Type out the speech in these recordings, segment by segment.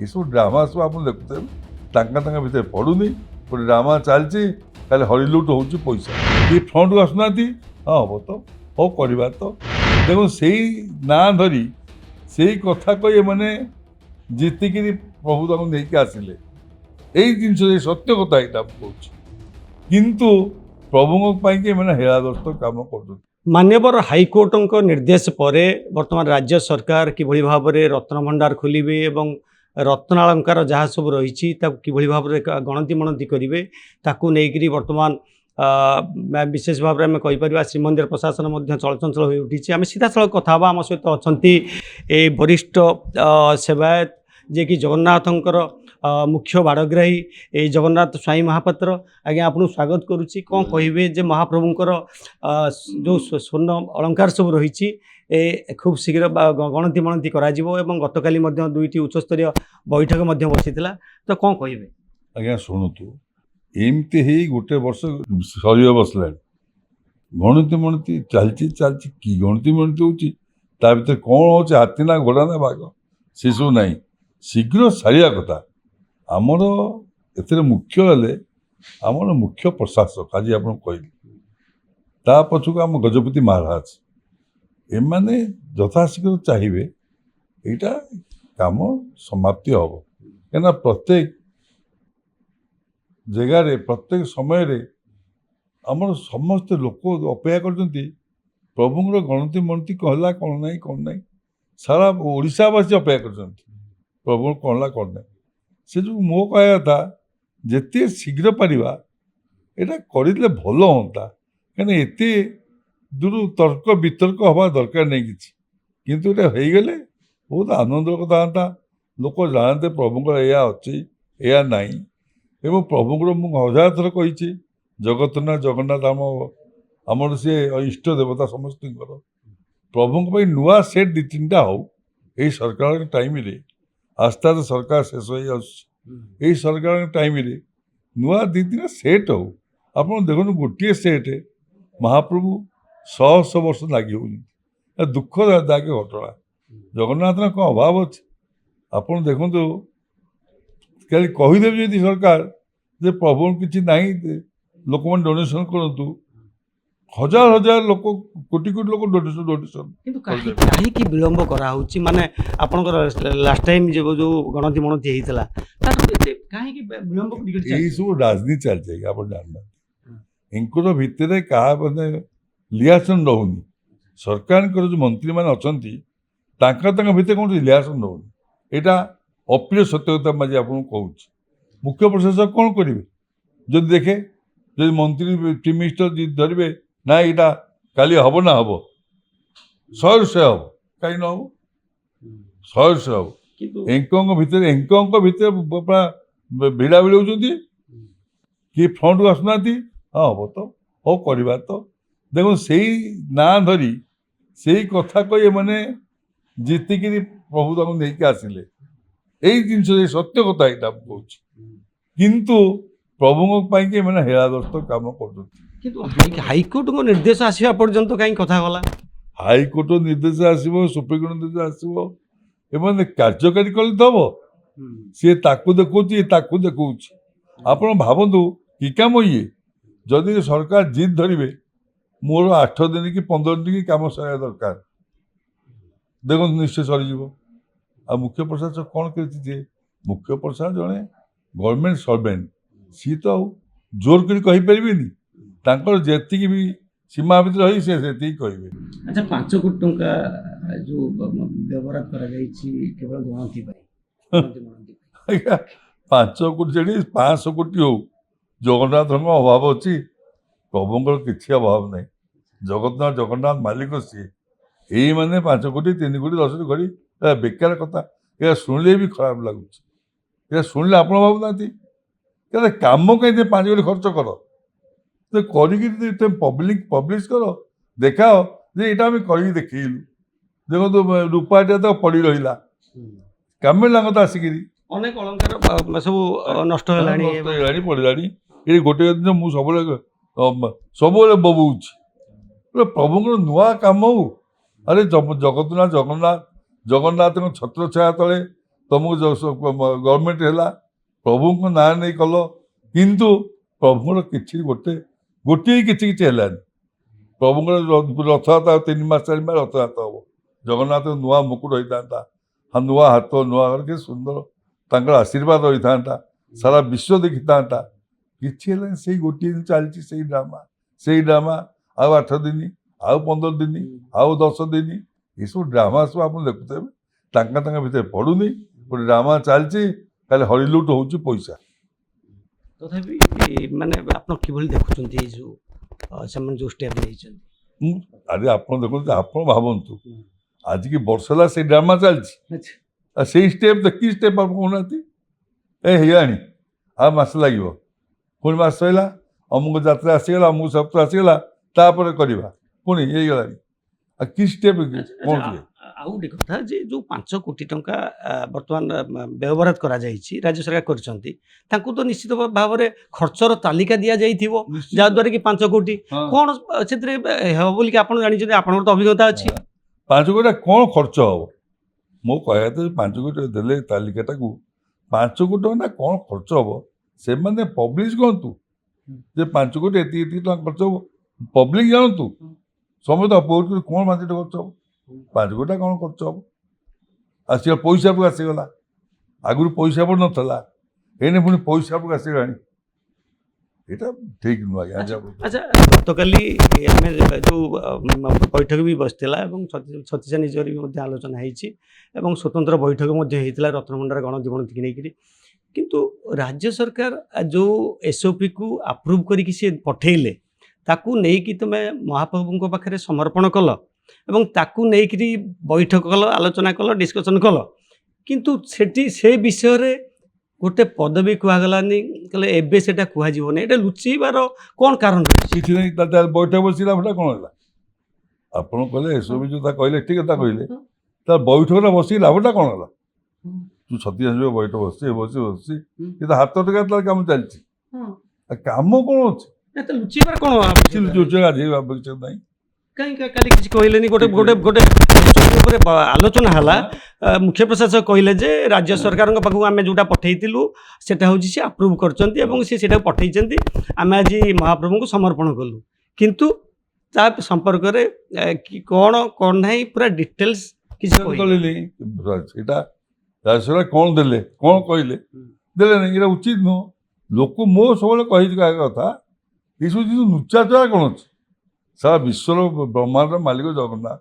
ଏସବୁ ଡ୍ରାମା ସବୁ ଆପଣ ଦେଖୁଥିବେ, ତାଙ୍କ ଭିତରେ ପଡ଼ୁନି, ଗୋଟେ ଡ୍ରାମା ଚାଲିଛି, ଖାଲି ହରିଲୁଟ୍ ହେଉଛି ପଇସା। କିଏ ଫ୍ରଣ୍ଟକୁ ଆସୁନାହାନ୍ତି, ହଁ ହବ ତ, ହଉ କରିବା ତ। ଦେଖନ୍ତୁ ସେଇ ନାଁ ଧରି ସେଇ କଥା କହି ଏମାନେ ଜିତିକିରି ପ୍ରଭୁ ତାଙ୍କୁ ନେଇକି ଆସିଲେ। ଏଇ ଜିନିଷ ସତ୍ୟ କଥା ଏଇଟା ମୁଁ କହୁଛି, କିନ୍ତୁ ପ୍ରଭୁଙ୍କ ପାଇଁକି ଏମାନେ ହେଳାଦସ୍ତ କାମ କରୁଛନ୍ତି। ମାନ୍ୟବର ହାଇକୋର୍ଟଙ୍କ ନିର୍ଦ୍ଦେଶ ପରେ ବର୍ତ୍ତମାନ ରାଜ୍ୟ ସରକାର କିଭଳି ଭାବରେ ରତ୍ନଭଣ୍ଡାର ଖୋଲିବେ ଏବଂ ରତ୍ନାଳଙ୍କାର ଯାହା ସବୁ ରହିଛି ତାକୁ କିଭଳି ଭାବରେ ଗଣତି ମଣତି କରିବେ ତାକୁ ନେଇକରି ବର୍ତ୍ତମାନ ବିଶେଷ ଭାବରେ ଆମେ କହିପାରିବା ଶ୍ରୀମନ୍ଦିର ପ୍ରଶାସନ ମଧ୍ୟ ଚଳଚଞ୍ଚଳ ହୋଇ ଉଠିଛି। ଆମେ ସିଧାସଳଖ କଥା ହେବା। ଆମ ସହିତ ଅଛନ୍ତି ଏ ବରିଷ୍ଠ ସେବାୟତ ଯିଏକି ଜଗନ୍ନାଥଙ୍କର ମୁଖ୍ୟ ବାଡ଼ଗ୍ରାହୀ ଏଇ ଜଗନ୍ନାଥ ସ୍ୱାଇଁ ମହାପାତ୍ର। ଆଜ୍ଞା ଆପଣଙ୍କୁ ସ୍ୱାଗତ କରୁଛି। କ'ଣ କହିବେ ଯେ ମହାପ୍ରଭୁଙ୍କର ଯେଉଁ ସ୍ୱର୍ଣ୍ଣ ଅଳଙ୍କାର ସବୁ ରହିଛି ଏ ଖୁବ୍ ଶୀଘ୍ର ଗଣତି ମଣତି କରାଯିବ ଏବଂ ଗତକାଲି ମଧ୍ୟ 2ଟି ଉଚ୍ଚସ୍ତରୀୟ ବୈଠକ ମଧ୍ୟ ବସିଥିଲା, ତ କ'ଣ କହିବେ? ଆଜ୍ଞା ଶୁଣନ୍ତୁ, ଏମିତି ହେଇ ଗୋଟେ ବର୍ଷ ସରିବ ବସିଲାଣି, ଗଣତି ମଣତି ଚାଲିଛି କି ଗଣତି ମଣତି ହେଉଛି, ତା ଭିତରେ କ'ଣ ହେଉଛି ହାତୀ ନା ଘୋଡ଼ା ନା ବାଘ ସେସବୁ ନାହିଁ, ଶୀଘ୍ର ସାରିବା କଥା। ଆମର ଏଥିରେ ମୁଖ୍ୟ ହେଲେ ଆମର ମୁଖ୍ୟ ପ୍ରଶାସକ, ଆଜି ଆପଣ କହିଲେ, ତା ପଛକୁ ଆମ ଗଜପତି ମହାରାଜ, ଏମାନେ ଯଥାଶୀଘ୍ର ଚାହିଁବେ ଏଇଟା କାମ ସମାପ୍ତି ହେବ। କାହିଁକିନା ପ୍ରତ୍ୟେକ ଜାଗାରେ ପ୍ରତ୍ୟେକ ସମୟରେ ଆମର ସମସ୍ତେ ଲୋକ ଅପେକ୍ଷା କରିଛନ୍ତି ପ୍ରଭୁଙ୍କର ଗଣତି ମଣତି କ'ଣ ହେଲା କ'ଣ ନାହିଁ ସାରା ଓଡ଼ିଶାବାସୀ ଅପେକ୍ଷା କରିଛନ୍ତି ପ୍ରଭୁଙ୍କର କ'ଣ ହେଲା କ'ଣ ନାହିଁ। ସେ ଯେଉଁ ମୋ କହିବା କଥା ଯେତେ ଶୀଘ୍ର ପାରିବା ଏଇଟା କରିଦେଲେ ଭଲ ହୁଅନ୍ତା, କାହିଁକିନା ଏତେ ଦୂର ତର୍କ ବିତର୍କ ହେବା ଦରକାର ନାହିଁ କିଛି, କିନ୍ତୁ ଏଇଟା ହେଇଗଲେ ବହୁତ ଆନନ୍ଦର କଥା ହୁଅନ୍ତା। ଲୋକ ଜାଣନ୍ତେ ପ୍ରଭୁଙ୍କର ଏଇଆ ଅଛି ଏଇଆ ନାହିଁ। ଏବଂ ପ୍ରଭୁଙ୍କର ମୁଁ 1000 ଥର କହିଛି, ଜଗତନାଥ ଜଗନ୍ନାଥ ଆମର ସିଏ ଇଷ୍ଟ ଦେବତା ସମସ୍ତଙ୍କର। ପ୍ରଭୁଙ୍କ ପାଇଁ ନୂଆ ସେଟ୍ 2-3ଟା ହଉ ଏଇ ସରକାରଙ୍କ ଟାଇମରେ। ଆସ୍ତେ ଆସ୍ତେ ସରକାର ଶେଷ ହେଇଯାଉଛି, ଏଇ ସରକାରଙ୍କ ଟାଇମରେ ନୂଆ 2-3ଟା ସେଟ୍ ହଉ। ଆପଣ ଦେଖନ୍ତୁ ଗୋଟିଏ ସେଟ୍ ମହାପ୍ରଭୁ 100 ବର୍ଷ ଲାଗି ହେଉଛନ୍ତି, ଦୁଃଖଦାୟକ ଘଟଣା। ଜଗନ୍ନାଥର କ'ଣ ଅଭାବ ଅଛି? ଆପଣ ଦେଖନ୍ତୁ, ଖାଲି କହିଦେବେ ଯଦି ସରକାର ଯେ ପ୍ରଭୁଙ୍କ କିଛି ନାହିଁ, ଲୋକମାନେ ଡୋନେସନ୍ କରନ୍ତୁ, ହଜାର ଲୋକ କୋଟି ଲୋକ ଡୋନେସନ୍। କିନ୍ତୁ କାହିଁକି ବିଳମ୍ବ କରାହେଉଛି? ମାନେ ଆପଣଙ୍କର ଲାଷ୍ଟ ଟାଇମ୍ ଯେଉଁ ଗଣତି ମଣତି ହେଇଥିଲା କାହିଁକି ବିଳମ୍ବ? ଏଇସବୁ ରାଜନୀତି ଚାଲିଛି ଆଜ୍ଞା, ଆପଣ ଜାଣିନାହାନ୍ତି। ଏଙ୍କର ଭିତରେ କାହା ମାନେ ରିଲେସନ୍ ରହୁନି। ସରକାରଙ୍କର ଯେଉଁ ମନ୍ତ୍ରୀମାନେ ଅଛନ୍ତି ତାଙ୍କ ଭିତରେ କୌଣସି ରିଲେସନ୍ ରହୁନି। ଏଇଟା ଅପ୍ରିୟ ସତ୍ୟ କଥା ମୁଁ ଆଜି ଆପଣଙ୍କୁ କହୁଛି। ମୁଖ୍ୟ ପ୍ରଶାସକ କ'ଣ କରିବେ ଯଦି ଦେଖେ, ଯଦି ମନ୍ତ୍ରୀ ଚିଫ୍ ମିନିଷ୍ଟର ଧରିବେ ନା ଏଇଟା କାଲି ହେବ ନା ହେବ, 100 ହେବ, କାହିଁ ନ ହେବ, 100 ହେବ। ଏଙ୍କଙ୍କ ଭିତରେ ପୁରା ଭିଡ଼ା ଭିଡ଼ଉଛନ୍ତି, କିଏ ଫ୍ରଣ୍ଟକୁ ଆସୁନାହାନ୍ତି, ହଁ ହେବ ତ, ହଉ କରିବା ତ। ଦେଖନ୍ତୁ ସେଇ ନାଁ ଧରି ସେଇ କଥା କହି ଏମାନେ ଜିତିକିରି ପ୍ରଭୁ ତାଙ୍କୁ ନେଇକି ଆସିଲେ। ଏଇ ଜିନିଷ ସତ୍ୟ କଥା ଏଇଟା ମୁଁ କହୁଛି, କିନ୍ତୁ ପ୍ରଭୁଙ୍କ ପାଇଁକି ଏମାନେ ହେଳାଦସ୍ତ କାମ କରୁଛନ୍ତି। କିନ୍ତୁ ହାଇକୋର୍ଟଙ୍କ ନିର୍ଦ୍ଦେଶ ଆସିବା ପର୍ଯ୍ୟନ୍ତ କାହିଁ କଥା ଗଲା? ହାଇକୋର୍ଟ ନିର୍ଦ୍ଦେଶ ଆସିବ, ସୁପ୍ରିମକୋର୍ଟ ନିର୍ଦ୍ଦେଶ ଆସିବ, ଏମାନେ କାର୍ଯ୍ୟକାରୀ କଲେ ତ ହେବ। ସିଏ ତାକୁ ଦେଖଉଛି ତାକୁ ଦେଖଉଛି। ଆପଣ ଭାବନ୍ତୁ କି କାମ ଇଏ, ଯଦି ସରକାର ଜିଦ୍ ଧରିବେ ମୋର 8 ଦିନ କି 15 ଦିନ କାମ ସରିବା ଦରକାର, ଦେଖନ୍ତୁ ନିଶ୍ଚୟ ସରିଯିବ। ଆଉ ମୁଖ୍ୟ ପ୍ରଶାସକ କ'ଣ କରିଛି ଯେ, ମୁଖ୍ୟ ପ୍ରଶାସକ ଜଣେ ଗଭର୍ଣ୍ଣମେଣ୍ଟ ସର୍ଭେଣ୍ଟ, ସିଏ ତ ଆଉ ଜୋର କରି କହିପାରିବେନି, ତାଙ୍କର ଯେତିକି ବି ସୀମା ଭିତରେ ରହି ସେ ସେତିକି କହିବେ। ଆଚ୍ଛା, 5 କୋଟି ଟଙ୍କା ଯେଉଁ ବ୍ୟବହାର କରାଯାଇଛି କେବଳ ଗଣତି ପାଇଁ, ଆଜ୍ଞା 5 କୋଟି ସେଠି 500 କୋଟି ହଉ, ଜଗନ୍ନାଥଙ୍କ ଅଭାବ ଅଛି? ପ୍ରଭୁଙ୍କର କିଛି ଅଭାବ ନାହିଁ। ଜଗନ୍ନାଥ ମାଲିକ ସିଏ। ଏଇମାନେ 5 କୋଟି 3 କୋଟି 10 କୋଟି କରି ବେକାର କଥା। ଏହା ଶୁଣିଲେ ବି ଖରାପ ଲାଗୁଛି। ଏହା ଶୁଣିଲେ ଆପଣ ଭାବୁନାହାନ୍ତି କେତେ କାମ କାହିଁ 5 କୋଟି ଖର୍ଚ୍ଚ କର, ତ କରିକି ପବ୍ଲିଶ କର, ଦେଖାଅ ଯେ ଏଇଟା ଆମେ କରିକି ଦେଖେଇଲୁ। ଦେଖନ୍ତୁ ରୂପାଟା ତ ପଡ଼ି ରହିଲା, କାମିଲା କଥା ଆସିକିରି ଅନେକ ଅଳଙ୍କାର ସବୁ ନଷ୍ଟ ହେଲାଣି ପଡ଼ିଲାଣି। ଏଇ ଗୋଟେ ଜିନିଷ ମୁଁ ସବୁବେଳେ ବବୁଉଛି, ପ୍ରଭୁଙ୍କର ନୂଆ କାମ ହଉ। ଆରେ ଜଗନ୍ନାଥଙ୍କ ଛତ୍ରଛାୟା ତଳେ तुमको गवर्नमेंट है प्रभु को ना नहीं कल किंतु प्रभुर कि गोटे गोटे किसी प्रभुଙ୍କର ରଥଯାତ୍ରା 3 ମାସ 4 ମାସ ରଥଯାତ୍ରା ହବ ଜଗନ୍ନାଥ ନୂଆ ମୁକୁଟ ହେଇଥାନ୍ତା ନୂଆ ହାତ ନୂଆ କି ସୁନ୍ଦର ତାଙ୍କର ଆଶୀର୍ବାଦ ରହିଥାନ୍ତା ସାରା ବିଶ୍ୱ ଦେଖିଥାନ୍ତା କିଛି ହେଲାନି ସେଇ ଗୋଟିଏ ଦିନ ଚାଲିଛି ସେଇ ଡ୍ରାମା ଆଉ 8 ଦିନ ଆଉ 15 ଦିନ ଆଉ 10 ଦିନ ଏସବୁ ଡ୍ରାମା ସବୁ ଆପଣ ଦେଖୁଥିବେ ତାଙ୍କ ଭିତରେ ପଡ଼ୁନି ଗୋଟେ ଡ୍ରାମା ଚାଲିଛି ଖାଲି ହରିଲୁଟ୍ ହେଉଛି ପଇସା ତଥାପି ମାନେ ଆପଣ କିଭଳି ଦେଖୁଛନ୍ତି ଏଇ ଯେଉଁ ସେମାନେ ଯେଉଁ ଷ୍ଟେପ୍ ନେଇଛନ୍ତି ଆରେ ଆପଣ ଦେଖନ୍ତୁ ଆପଣ ଭାବନ୍ତୁ ଆଜିକି ବର୍ଷ ହେଲା ସେଇ ଡ୍ରାମା ଚାଲିଛି ଆଉ ସେଇ ଷ୍ଟେପ୍ କି ଷ୍ଟେପ୍ ଆପଣ କହୁନାହାନ୍ତି ହେଇଗଲାଣି ଆଉ ମାସ ଲାଗିବ ପୁଣି ମାସ ସରିଲା ଅମୁକ ଯାତ୍ରା ଆସିଗଲା ଅମୁକ ସପ୍ତାହ ଆସିଗଲା ତାପରେ କରିବା ପୁଣି ହେଇଗଲାଣି ଆଉ କି ଷ୍ଟେପ୍ କ'ଣ ଆଉ ଗୋଟେ କଥା ଯେ ଯେଉଁ 5 କୋଟି ଟଙ୍କା ବର୍ତ୍ତମାନ ବ୍ୟବହାର କରାଯାଇଛି ରାଜ୍ୟ ସରକାର କରିଛନ୍ତି ତାଙ୍କୁ ତ ନିଶ୍ଚିତ ଭାବରେ ଖର୍ଚ୍ଚର ତାଲିକା ଦିଆଯାଇଥିବ ଯାହାଦ୍ୱାରା କି 5 କୋଟି କ'ଣ ସେଥିରେ ହେବ ବୋଲି ଆପଣ ଜାଣିଛନ୍ତି ଆପଣଙ୍କର ତ ଅଭିଜ୍ଞତା ଅଛି 5 କୋଟି କ'ଣ ଖର୍ଚ୍ଚ ହେବ ମୋ କହିବା କଥା 5 କୋଟି ଦେଲେ ତାଲିକାଟାକୁ 5 କୋଟି ଟଙ୍କା କ'ଣ ଖର୍ଚ୍ଚ ହେବ ସେମାନେ ପବ୍ଲିଶ କରନ୍ତୁ ଯେ 5 କୋଟି ଏତିକି ଟଙ୍କା ଖର୍ଚ୍ଚ ହେବ ପବ୍ଲିକ ଜାଣନ୍ତୁ ସମସ୍ତେ କ'ଣ 5 କୋଟି ଖର୍ଚ୍ଚ ହେବ 5 କୋଟି କ'ଣ ଖର୍ଚ୍ଚ ହେବ ଆସିଗଲା ପଇସାକୁ ଆସିଗଲା ଆଗରୁ ପଇସା ପଡ଼ିନଥିଲା ଏଇନେ ପୁଣି ପଇସାକୁ ଆସିଗଲାଣି এটা ঠিক নয় আচ্ছা গতকালি আমি ଯେଉଁ বৈঠক ବି ବସିଥିଲା ଏବଂ ଛତିଶା ନିଜରେ ବି ମଧ୍ୟ ଆଲୋଚନା ହେଇଛି ଏବଂ ସ୍ୱତନ୍ତ୍ର ବୈଠକ ମଧ୍ୟ ହେଇଥିଲା ରତ୍ନଭଣ୍ଡାର ଗଣତିଗଣତିକି ନେଇକରି କିନ୍ତୁ ରାଜ୍ୟ ସରକାର ଯେଉଁ ଏସ୍ଓପିକୁ ଆପ୍ରୁଭ୍ କରିକି ସେ ପଠେଇଲେ ତାକୁ ନେଇକି ତୁମେ ମହାପ୍ରଭୁଙ୍କ ପାଖରେ ସମର୍ପଣ କଲ ଏବଂ ତାକୁ ନେଇକରି ବୈଠକ କଲ ଆଲୋଚନା କଲ ଡିସ୍କସନ୍ କଲ କିନ୍ତୁ ସେଠି ସେ ବିଷୟରେ ଗୋଟେ ପଦବୀ କୁହାଗଲାନି କହିଲେ ଏବେ ସେଟା କୁହାଯିବନି ଏଇଟା ଲୁଚିବାର କ'ଣ କାରଣ କିଛି ନାହିଁ ବୈଠକ ବସିଲା ସେଟା କ'ଣ ହେଲା ଆପଣ କହିଲେ ଏସବୁ ଯୋଉ କହିଲେ ଠିକ କଥା କହିଲେ ତା ବୈଠକଟା ବସିକି ଲାଭଟା କ'ଣ ହେଲା ତୁ ଛତିଶା ବୈଠକ ବସିଛି କିନ୍ତୁ ହାତ ଟଙ୍କା ତାର କାମ ଚାଲିଛି କାମ କ'ଣ ଅଛି ଲୁଚିବାର କ'ଣ ନାହିଁ କାହିଁକି କାଲି କିଛି କହିଲେନି ଗୋଟେ ଗୋଟେ ଗୋଟେ ଉପରେ ଆଲୋଚନା ହେଲା ମୁଖ୍ୟ ପ୍ରଶାସକ କହିଲେ ଯେ ରାଜ୍ୟ ସରକାରଙ୍କ ପାଖକୁ ଆମେ ଯେଉଁଟା ପଠାଇଥିଲୁ ସେଟା ହେଉଛି ସେ ଆପ୍ରୁଭ୍ କରିଛନ୍ତି ଏବଂ ସେ ସେଟାକୁ ପଠାଇଛନ୍ତି ଆମେ ଆଜି ମହାପ୍ରଭୁଙ୍କୁ ସମର୍ପଣ କଲୁ କିନ୍ତୁ ତା ସମ୍ପର୍କରେ କ'ଣ କ'ଣ ନାହିଁ ପୁରା ଡିଟେଲ୍ସ କିଛି କହିଲେନି ସେଇଟା ରାଜ୍ୟ ସରକାର କ'ଣ ଦେଲେ କ'ଣ କହିଲେ ଦେଲେନି ଏଇଟା ଉଚିତ ନୁହଁ ଲୋକ ମୋ ସବୁବେଳେ କହିଛି କହିବା କଥା ଏସବୁ ଜିନିଷ ନୁଚାଚୁରା କ'ଣ ଅଛି ସାରା ବିଶ୍ୱର ବ୍ରହ୍ମାଣ୍ଡର ମାଲିକ ଜଗନ୍ନାଥ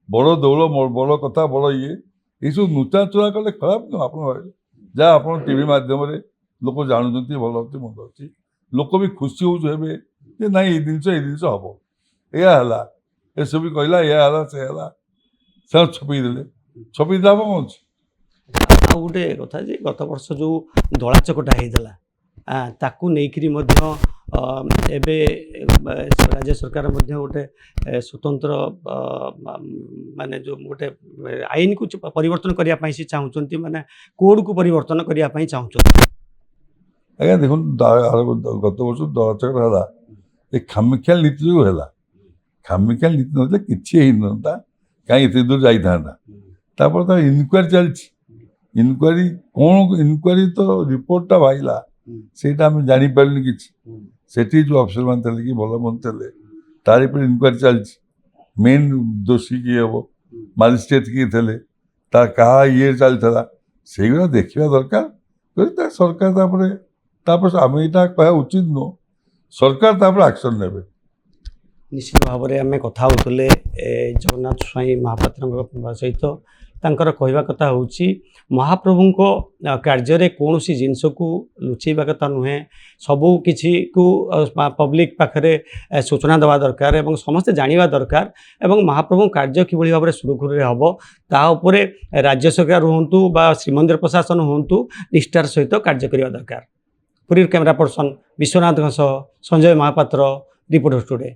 ବଡ଼ ଦୌଳ ବଡ଼ କଥା ବଡ଼ ଇଏ ଏସବୁ ନୁଚାଚୁରା କଲେ ଖରାପ ନୁହଁ ଆପଣ ଭାବିଲେ ଯାହା ଆପଣ ଟିଭି ମାଧ୍ୟମରେ ଲୋକ ଜାଣୁଛନ୍ତି ଭଲ ଅଛି ମନ୍ଦ ଅଛି ଲୋକ ବି ଖୁସି ହେଉଛୁ ହେବେ ଯେ ନାଇଁ ଏଇ ଜିନିଷ ହେବ ଏଇଆ ହେଲା ଏସବୁ କହିଲା ଏଇଆ ହେଲା ସେ ହେଲା ସେମାନେ ଛପେଇ ଦେଲେ ଲାଭ କ'ଣ ଅଛି ଆଉ ଗୋଟେ କଥା ଯେ ଗତ ବର୍ଷ ଯେଉଁ ଦଳା ଚକଟା ହେଇଥିଲା ତାକୁ ନେଇକରି ମଧ୍ୟ ଏବେ ରାଜ୍ୟ ସରକାର ମଧ୍ୟ ଗୋଟେ ସ୍ୱତନ୍ତ୍ର ମାନେ ଯେଉଁ ଗୋଟେ ଆଇନକୁ ପରିବର୍ତ୍ତନ କରିବା ପାଇଁ ସେ ଚାହୁଁଛନ୍ତି ମାନେ କୋଡ଼କୁ ପରିବର୍ତ୍ତନ କରିବା ପାଇଁ ଚାହୁଁଛନ୍ତି ଆଜ୍ଞା ଦେଖନ୍ତୁ ଗତ ବର୍ଷ ଦଳା ଚକଟା ହେଲା ଏ ଖାମିଖିଆଲ ନୀତି ଯୋଗୁଁ ହେଲା ଖାମିଖିଆଲ ନୀତି ନଥିଲେ କିଛି ହେଇନଥାନ୍ତା କାହିଁ ଏତେ ଦୂର ଯାଇଥାନ୍ତା ତାପରେ ତ ଇନକ୍ୱାରି ଚାଲିଛି ଇନକ୍ୱାରି ତ ରିପୋର୍ଟଟା ବାହାରିଲା ସେଇଟା ଆମେ ଜାଣିପାରିଲୁନି କିଛି ସେଠି ଯେଉଁ ଅଫିସରମାନେ ଥିଲେ କି ଭଲ ମନ୍ଦ ଥିଲେ ତାରି ଉପରେ ଇନକ୍ୱାରି ଚାଲିଛି ମେନ୍ ଦୋଷୀ କିଏ ହେବ ମାଜିଷ୍ଟ୍ରେଟ୍ କିଏ ଥିଲେ ତା କାହା ଇଏ ଚାଲିଥିଲା ସେଇଗୁଡ଼ା ଦେଖିବା ଦରକାର ସରକାର ତାପରେ ଆମେ ଏଇଟା କହିବା ଉଚିତ ନୁହଁ ସରକାର ତାପରେ ଆକ୍ସନ୍ ନେବେ ନିଶ୍ଚିତ ଭାବରେ ଆମେ କଥା ହେଉଥିଲେ ଜଗନ୍ନାଥ ସ୍ୱାଇଁ ମହାପାତ୍ରଙ୍କ ସହିତ ତାଙ୍କର କହିବା କଥା ହେଉଛି ମହାପ୍ରଭୁଙ୍କ କାର୍ଯ୍ୟରେ କୌଣସି ଜିନିଷକୁ ଲୁଚେଇବା କଥା ନୁହେଁ ସବୁ କିଛିକୁ ପବ୍ଲିକ୍ ପାଖରେ ସୂଚନା ଦେବା ଦରକାର ଏବଂ ସମସ୍ତେ ଜାଣିବା ଦରକାର ଏବଂ ମହାପ୍ରଭୁଙ୍କ କାର୍ଯ୍ୟ କିଭଳି ଭାବରେ ସୁରୁଖୁରୁରେ ହେବ ତାହା ଉପରେ ରାଜ୍ୟ ସରକାର ହୁଅନ୍ତୁ ବା ଶ୍ରୀମନ୍ଦିର ପ୍ରଶାସନ ହୁଅନ୍ତୁ ନିଷ୍ଠାର ସହିତ କାର୍ଯ୍ୟ କରିବା ଦରକାର ପୁରୀର କ୍ୟାମେରା ପର୍ସନ ବିଶ୍ୱନାଥଙ୍କ ସହ ସଞ୍ଜୟ ମହାପାତ୍ର ରିପୋର୍ଟର ଟୁଡେ।